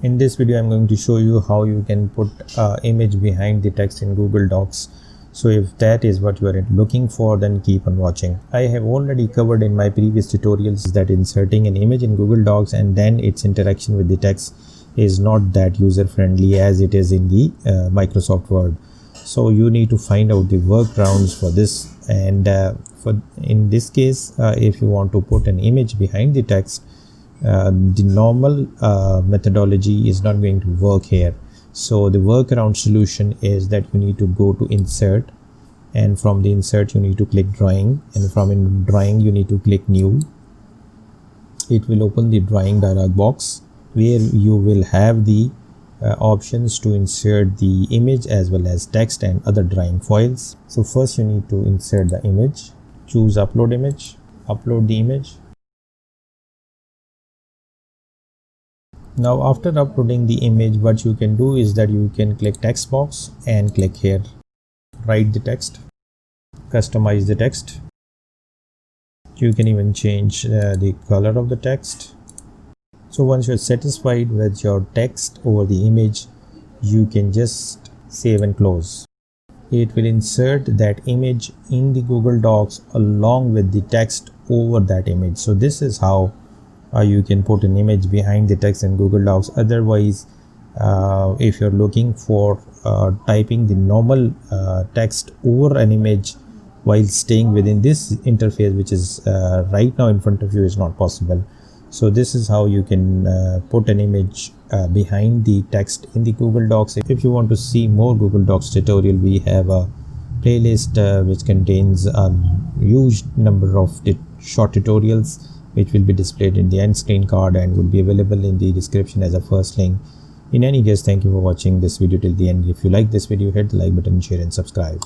In this video, I'm going to show you how you can put image behind the text in Google Docs. So if that is what you are looking for, then keep on watching. I have already covered in my previous tutorials that inserting an image in Google Docs and then its interaction with the text is not that user friendly as it is in the Microsoft Word. So you need to find out the workarounds for this, and in this case, if you want to put an image behind the text, the normal methodology is not going to work here. So the workaround solution is that you need to go to insert, and from the insert you need to click drawing, and from drawing you need to click new. It will open the drawing dialog box where you will have the options to insert the image as well as text and other drawing files. So first you need to insert the image, choose upload image, upload the image. Now after uploading the image, what you can do is that you can click text box and click here, write the text, customize the text. You can even change the color of the text. So once you're satisfied with your text over the image, you can just save and close. It will insert that image in the Google Docs along with the text over that image. So this is how you can put an image behind the text in Google Docs. Otherwise, if you're looking for typing the normal text over an image while staying within this interface, which is right now in front of you, is not possible. So this is how you can put an image behind the text in the Google Docs. If you want to see more Google Docs tutorial, we have a playlist which contains a huge number of short tutorials which will be displayed in the end screen card and will be available in the description as a first link. In any case, thank you for watching this video till the end. If you like this video, hit the like button, share and subscribe.